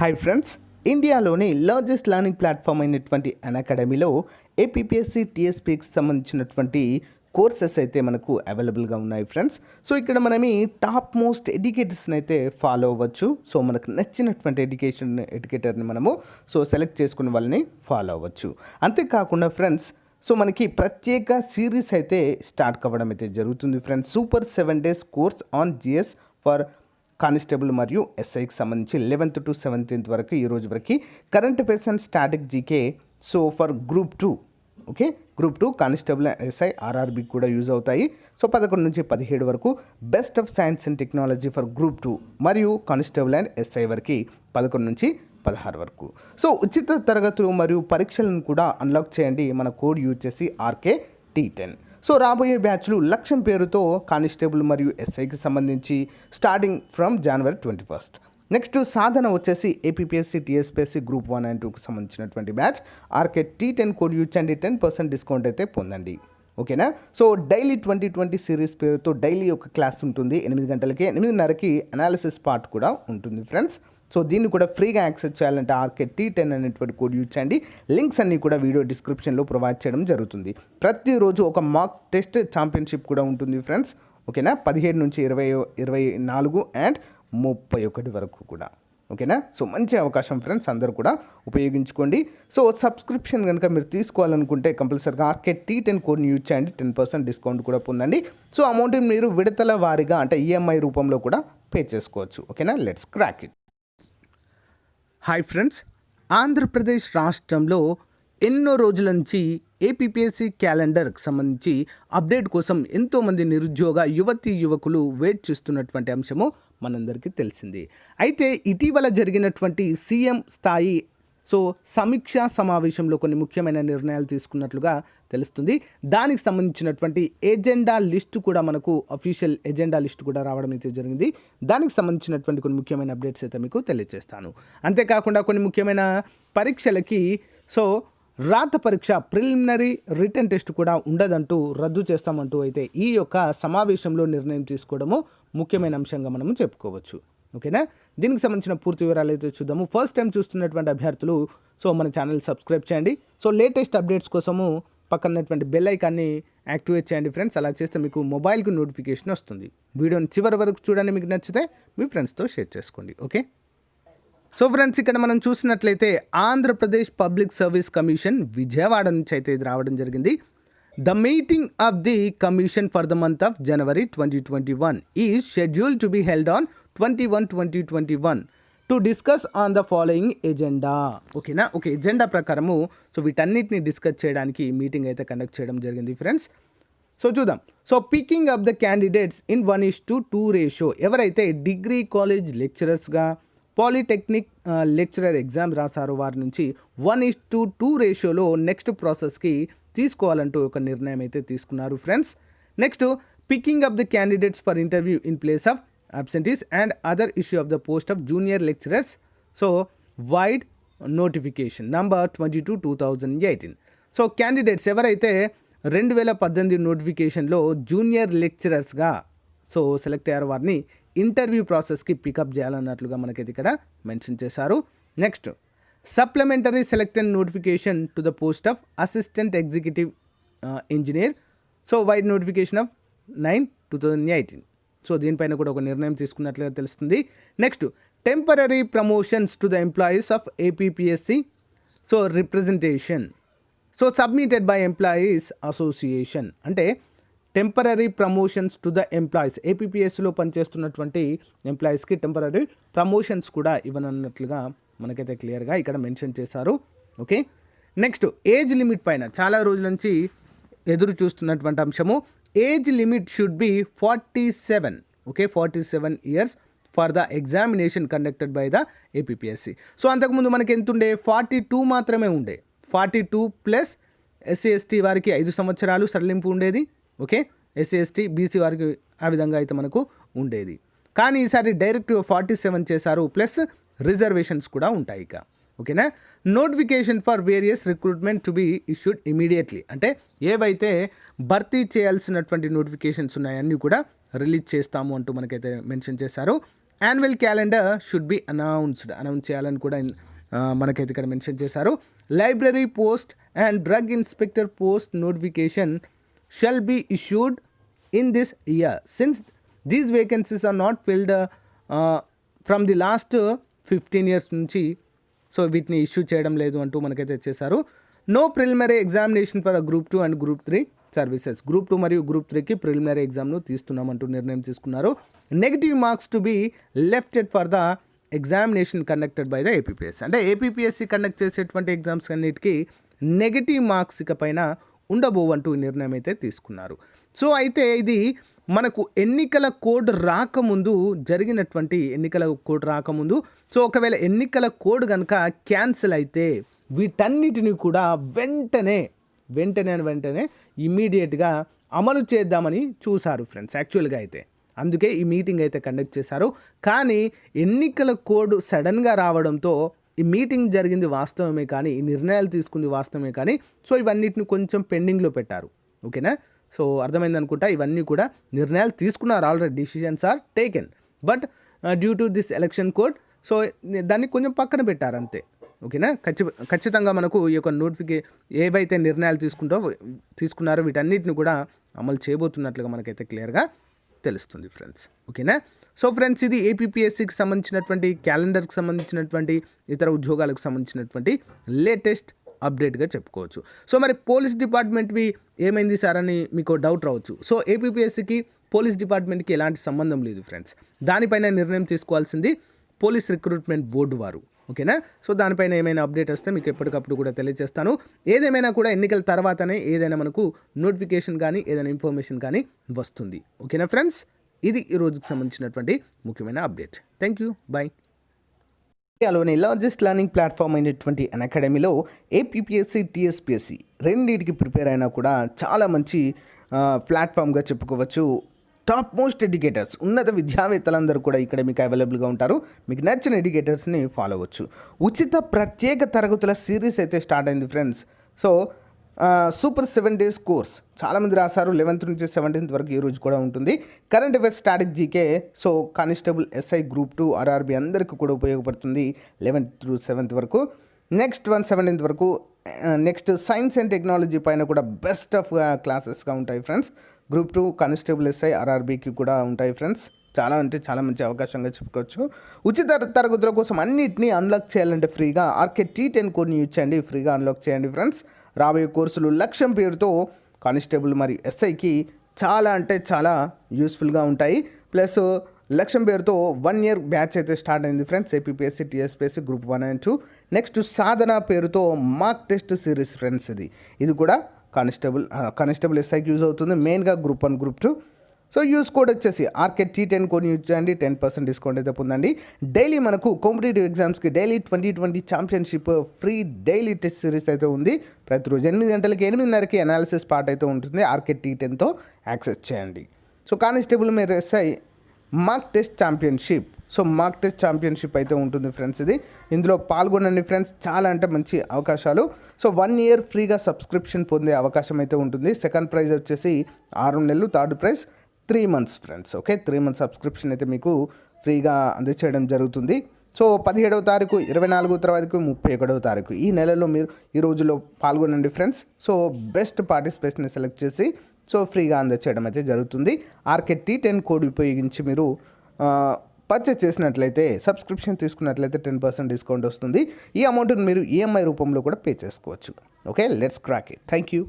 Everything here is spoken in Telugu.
హాయ్ ఫ్రెండ్స్, ఇండియాలోని లార్జెస్ట్ లెర్నింగ్ ప్లాట్ఫామ్ అయినటువంటి అకాడమీలో ఏపీపీఎస్సీ టీఎస్పీకి సంబంధించినటువంటి కోర్సెస్ అయితే మనకు అవైలబుల్గా ఉన్నాయి ఫ్రెండ్స్. సో ఇక్కడ మనం టాప్ మోస్ట్ ఎడ్యుకేటర్స్ని అయితే ఫాలో అవ్వచ్చు. సో మనకు నచ్చినటువంటి ఎడ్యుకేటర్ని మనము సెలెక్ట్ చేసుకునే వాళ్ళని ఫాలో అవ్వచ్చు. అంతేకాకుండా ఫ్రెండ్స్, మనకి ప్రత్యేక సిరీస్ అయితే స్టార్ట్ కావడం అయితే జరుగుతుంది friends. Super 7 days course on GS for constable మరియు ఎస్ఐకి సంబంధించి 11th to 17th వరకు ఈ రోజు వరకు current affairs and static GK for group 2 okay, group 2 constable SI RRB కూడా యూజ్ అవుతాయి. 11 నుంచి 17 వరకు best of science and technology for group 2 మరియు కానిస్టేబుల్ అండ్ ఎస్ఐ వరకు 11 నుంచి 16 వరకు. ఉచిత తరగతులు మరియు పరీక్షలను కూడా అన్లాక్ చేయండి మన కోడ్ యూజ్ చేసి RK-T10. రాబోయే బ్యాచ్లు లక్ష్యం పేరుతో కానిస్టేబుల్ మరియు ఎస్ఐకి సంబంధించి starting from January 21st. Next Sadhana వచ్చేసి ఏపీపీఎస్సీ టీఎస్పీఎస్సీ గ్రూప్ 1 and 2కి సంబంధించినటువంటి బ్యాచ్ RK-T10 కోడ్ యూజ్ చేయండి, 10% డిస్కౌంట్ అయితే పొందండి. ఓకేనా. డైలీ 2020 సిరీస్ పేరుతో డైలీ ఒక క్లాస్ ఉంటుంది 8 గంటలకి, 8:30కి అనాలిసిస్ పార్ట్ కూడా ఉంటుంది ఫ్రెండ్స్. దీన్ని కూడా ఫ్రీగా యాక్సెస్ చేయాలంటే RK-T10 అనేటువంటి కోడ్ యూజ్ చేయండి. లింక్స్ అన్నీ కూడా వీడియో డిస్క్రిప్షన్లో ప్రొవైడ్ చేయడం జరుగుతుంది. ప్రతిరోజు ఒక మాక్ టెస్ట్ ఛాంపియన్షిప్ కూడా ఉంటుంది ఫ్రెండ్స్. ఓకేనా. 17 నుంచి 24 and 31 వరకు కూడా. ఓకేనా. మంచి అవకాశం ఫ్రెండ్స్, అందరూ కూడా ఉపయోగించుకోండి. సబ్స్క్రిప్షన్ కనుక మీరు తీసుకోవాలనుకుంటే కంపల్సరీగా RK-T10 కోడ్ని యూజ్ చేయండి, 10% డిస్కౌంట్ కూడా పొందండి. అమౌంట్ మీరు విడతల వారీగా అంటే ఈఎంఐ రూపంలో కూడా పే చేసుకోవచ్చు. ఓకేనా. Let's crack it. Hi friends, Andhra Pradesh రాష్ట్రంలో ఎన్నో రోజుల నుంచి ఏపీపీఎస్సీ క్యాలెండర్కి సంబంధించి అప్డేట్ కోసం ఎంతోమంది నిరుద్యోగ యువకులు వెయిట్ చేస్తున్నటువంటి అంశము మనందరికీ తెలిసింది. అయితే ఇటీవల జరిగినటువంటి సీఎం స్థాయి సమీక్షా సమావేశంలో కొన్ని ముఖ్యమైన నిర్ణయాలు తీసుకున్నట్లుగా తెలుస్తుంది. దానికి సంబంధించినటువంటి ఎజెండా లిస్టు కూడా మనకు అఫీషియల్ ఎజెండా లిస్టు కూడా రావడం అయితే జరిగింది. దానికి సంబంధించినటువంటి కొన్ని ముఖ్యమైన అప్డేట్స్ అయితే మీకు తెలియజేస్తాను. అంతేకాకుండా కొన్ని ముఖ్యమైన పరీక్షలకి రాత పరీక్ష ప్రిలిమినరీ రిటన్ టెస్ట్ కూడా ఉండదంటూ రద్దు చేస్తామంటూ అయితే ఈ యొక్క సమావేశంలో నిర్ణయం తీసుకోవడము ముఖ్యమైన అంశంగా మనము చెప్పుకోవచ్చు. ఓకేనా. దీనికి సంబంధించిన పూర్తి వివరాలు అయితే చూద్దాము. ఫస్ట్ టైం చూస్తున్నటువంటి అభ్యర్థులు మన ఛానల్ సబ్స్క్రైబ్ చేయండి. లేటెస్ట్ అప్డేట్స్ కోసము పక్కనటువంటి బెల్ ఐకాన్ని యాక్టివేట్ చేయండి ఫ్రెండ్స్. అలా చేస్తే మీకు మొబైల్కి నోటిఫికేషన్ వస్తుంది. వీడియోని చివరి వరకు చూడండి, మీకు నచ్చితే మీ ఫ్రెండ్స్తో షేర్ చేసుకోండి. ఓకే. ఫ్రెండ్స్, ఇక్కడ మనం చూసినట్లయితే Andhra Pradesh public service commission Vijayawada నుంచి అయితే ఇది రావడం జరిగింది. The meeting of the commission for the month of January 2021 is scheduled to be held on 21/2021 to discuss on the following agenda. ఓకేనా. ఓకే, ఎజెండా ప్రకారము వీటన్నిటిని డిస్కస్ చేయడానికి మీటింగ్ అయితే కండక్ట్ చేయడం జరిగింది ఫ్రెండ్స్. చూద్దాం. Picking up the candidates in 1:2 ratio. ఎవరైతే degree college లెక్చరర్స్గా polytechnic lecturer exam రాసారో వారి నుంచి 1:2 రేషియోలో నెక్స్ట్ ప్రాసెస్కి తీసుకోవాలంటూ ఒక నిర్ణయం అయితే తీసుకున్నారు friends. Next, picking up the candidates for interview in place of absentees and other issue of the post of junior lecturers wide notification number 22/2018. Candidates ఎవరైతే 2018 నోటిఫికేషన్లో జూనియర్ లెక్చరర్స్గా సెలెక్ట్ అయ్యారో వారిని ఇంటర్వ్యూ ప్రాసెస్కి పికప్ చేయాలన్నట్లుగా మనకైతే ఇక్కడ మెన్షన్ చేశారు. Next, supplementary selected notification to the post of assistant executive engineer vide notification of 9/2018. దీనిపైన కూడా ఒక నిర్ణయం తీసుకున్నట్లుగా తెలుస్తుంది. Next, temporary promotions to the employees of APPSC representation submitted by employees association. అంటే temporary promotions to the employees, ఏపీపీఎస్సీలో పనిచేస్తున్నటువంటి ఎంప్లాయీస్కి టెంపరరీ ప్రమోషన్స్ కూడా ఇవ్వనున్నట్లుగా మనకైతే క్లియర్గా ఇక్కడ మెన్షన్ చేశారు. ఓకే. నెక్స్ట్, ఏజ్ లిమిట్ పైన చాలా రోజుల నుంచి ఎదురు చూస్తున్నటువంటి అంశము. Age limit should be 47. Okay, 47 years for the examination conducted by the APPSC. అంతకుముందు మనకి ఎంత ఉండే, 42 మాత్రమే ఉండే. 42 ప్లస్ ఎస్సీ ఎస్టీ వారికి 5 సంవత్సరాలు సడలింపు ఉండేది. ఓకే, ఎస్సీ ఎస్టీ బీసీ వారికి ఆ విధంగా అయితే మనకు ఉండేది. కానీ ఈసారి డైరెక్ట్ 47 చేశారు, ప్లస్ రిజర్వేషన్స్ కూడా ఉంటాయి ఇక. ఓకేనా. Notification for various recruitment to be issued immediately. అంటే ఏవైతే భర్తీ చేయాల్సినటువంటి నోటిఫికేషన్స్ ఉన్నాయో అన్నీ కూడా రిలీజ్ చేస్తాము అంటూ మనకైతే మెన్షన్ చేశారు. Annual calendar should be announce చేయాలని కూడా మనకైతే ఇక్కడ మెన్షన్ చేశారు. Library post and drug inspector post notification shall be issued in this year since these vacancies are not filled from the last 15 years నుంచి. సో వీటిని ఇష్యూ చేయడం లేదు అంటూ మనకైతే చేశారు. No preliminary examination for group 2 and group 3 services. Group 2 మరియు గ్రూప్ 3కి ప్రిలిమినరీ ఎగ్జామ్ను తీస్తున్నామంటూ నిర్ణయం తీసుకున్నారు. Negative marks to be lifted for the examination conducted by the APPSC. అంటే ఏపీపీఎస్సీ కండక్ట్ చేసేటువంటి ఎగ్జామ్స్ అన్నిటికీ నెగిటివ్ మార్క్స్ ఇక పైన ఉండబోవంటూ నిర్ణయం అయితే తీసుకున్నారు. సో అయితే ఇది మనకు ఎన్నికల కోడ్ రాకముందు జరిగినటువంటి ఎన్నికల కోడ్ రాకముందు. సో ఒకవేళ ఎన్నికల కోడ్ కనుక క్యాన్సిల్ అయితే వీటన్నిటిని కూడా వెంటనే ఇమ్మీడియట్గా అమలు చేద్దామని చూశారు ఫ్రెండ్స్ యాక్చువల్గా అయితే. అందుకే ఈ మీటింగ్ అయితే కండక్ట్ చేశారు. కానీ ఎన్నికల కోడ్ సడన్గా రావడంతో ఈ మీటింగ్ జరిగింది వాస్తవమే కానీ ఈ నిర్ణయాలు తీసుకుంది వాస్తవమే కానీ సో ఇవన్నిటిని కొంచెం పెండింగ్లో పెట్టారు. ఓకేనా? సో అర్థమైంది అనుకుంటా. ఇవన్నీ కూడా నిర్ణయాలు తీసుకున్నారు, already decisions are taken, but due to this election code so దాన్ని కొంచెం పక్కన పెట్టారు అంతే. ఓకేనా? ఖచ్చితంగా మనకు ఈ యొక్క ఏవైతే నిర్ణయాలు తీసుకున్నారో వీటన్నిటిని కూడా అమలు చేయబోతున్నట్లుగా మనకైతే క్లియర్గా తెలుస్తుంది ఫ్రెండ్స్. ఓకేనా? సో ఫ్రెండ్స్, ఇది ఏపీపీఎస్సీకి సంబంధించినటువంటి క్యాలెండర్కి సంబంధించినటువంటి ఇతర ఉద్యోగాలకు సంబంధించినటువంటి లేటెస్ట్ అప్డేట్గా చెప్పుకోవచ్చు. సో మరి పోలీస్ డిపార్ట్మెంట్వి ఏమైంది సార్ అని మీకు డౌట్ రావచ్చు. సో ఏపీపీఎస్సీకి పోలీస్ డిపార్ట్మెంట్కి ఎలాంటి సంబంధం లేదు ఫ్రెండ్స్. దానిపైన నిర్ణయం తీసుకోవాల్సింది పోలీస్ రిక్రూట్మెంట్ బోర్డు వారు. ఓకేనా? సో దానిపైన ఏమైనా అప్డేట్ వస్తే మీకు ఎప్పటికప్పుడు కూడా తెలియజేస్తాను. ఏదేమైనా కూడా ఎన్నికల తర్వాతనే ఏదైనా మనకు నోటిఫికేషన్ కానీ ఏదైనా ఇన్ఫర్మేషన్ కానీ వస్తుంది. ఓకేనా ఫ్రెండ్స్? ఇది ఈ రోజుకి సంబంధించినటువంటి ముఖ్యమైన అప్డేట్. Thank you, bye. ఇండియాలోని లార్జెస్ట్ లెర్నింగ్ ప్లాట్ఫామ్ అయినటువంటి అకాడమీలో ఏపీపీఎస్సీ టీఎస్పీఎస్సీ రెండింటికి ప్రిపేర్ అయినా కూడా చాలా మంచి ప్లాట్ఫామ్గా చెప్పుకోవచ్చు. టాప్ మోస్ట్ ఎడ్యుకేటర్స్, ఉన్నత విద్యావేత్తలందరూ కూడా ఇక్కడ మీకు అవైలబుల్గా ఉంటారు. మీకు నచ్చిన ఎడ్యుకేటర్స్ని ఫాలో అవ్వచ్చు. ఉచిత ప్రత్యేక తరగతుల సిరీస్ అయితే స్టార్ట్ అయింది friends. So super 7 days course చాలామంది రాశారు. 11th నుంచి 17th వరకు ఈ రోజు కూడా ఉంటుంది. Current affairs, static GK, so constable, SI, group 2, RRB అందరికీ కూడా ఉపయోగపడుతుంది 11th to 7th వరకు. నెక్స్ట్ 17th వరకు. నెక్స్ట్ సైన్స్ అండ్ టెక్నాలజీ పైన కూడా బెస్ట్ ఆఫ్ క్లాసెస్గా ఉంటాయి ఫ్రెండ్స్. గ్రూప్ 2, కానిస్టేబుల్, ఎస్ఐ, ఆర్ఆర్బీకి కూడా ఉంటాయి ఫ్రెండ్స్. చాలా అంటే చాలా మంచి అవకాశంగా చెప్పుకోవచ్చు. ఉచిత తరగతుల కోసం అన్నిటినీ అన్లాక్ చేయాలంటే ఫ్రీగా ఆర్కే T10 కోడ్ని యూజ్ చేయండి. ఫ్రీగా అన్లాక్ చేయండి ఫ్రెండ్స్. రాబోయే కోర్సులు లక్ష్యం పేరుతో కానిస్టేబుల్ మరియు ఎస్ఐకి చాలా అంటే చాలా యూస్ఫుల్గా ఉంటాయి. ప్లస్ లక్ష్యం పేరుతో 1 year బ్యాచ్ అయితే స్టార్ట్ అయింది friends. APPSC TSPSC group 1 and 2. Next Sadhana పేరుతో మాక్ టెస్ట్ సిరీస్ ఫ్రెండ్స్. ఇది కూడా కానిస్టేబుల్ ఎస్ఐకి యూజ్ అవుతుంది, మెయిన్గా group 1, group 2. So use code వచ్చేసి ఆర్కే T10 కోడ్ యూజ్ చేయండి. 10% డిస్కౌంట్ అయితే పొందండి. డైలీ మనకు కాంపిటేటివ్ ఎగ్జామ్స్కి daily 2020 championship free daily test series అయితే ఉంది. ప్రతిరోజు 8 గంటలకి 8:30కి అనాలిసిస్ పార్ట్ అయితే ఉంటుంది. ఆర్కే T10తో యాక్సెస్ చేయండి. సో కానిస్టేబుల్ మీరు SI mock test championship, so mock test championship అయితే ఉంటుంది ఫ్రెండ్స్. ఇందులో పాల్గొనండి ఫ్రెండ్స్. చాలా అంటే మంచి అవకాశాలు. సో 1 year ఫ్రీగా సబ్స్క్రిప్షన్ పొందే అవకాశం అయితే ఉంటుంది. సెకండ్ ప్రైజ్ వచ్చేసి 6 నెలలు, third prize 3 months friends. Okay, 3 months subscription అయితే మీకు ఫ్రీగా అందచేయడం జరుగుతుంది. సో 17వ తారీఖు, 24వ తారీఖు, 31వ తారీఖు ఈ నెలలో మీరు ఈ రోజులో పాల్గొనండి ఫ్రెండ్స్. సో బెస్ట్ పార్టిసిపేట్స్ని సెలెక్ట్ చేసి సో ఫ్రీగా అందచేయడం అయితే జరుగుతుంది. ఆర్కే T10 కోడ్ ఉపయోగించి మీరు పర్చేస్ చేసినట్లయితే, సబ్స్క్రిప్షన్ తీసుకున్నట్లయితే 10% డిస్కౌంట్ వస్తుంది. ఈ అమౌంట్ని మీరు ఈఎంఐ రూపంలో కూడా పే చేసుకోవచ్చు. Okay, let's crack it. Thank you.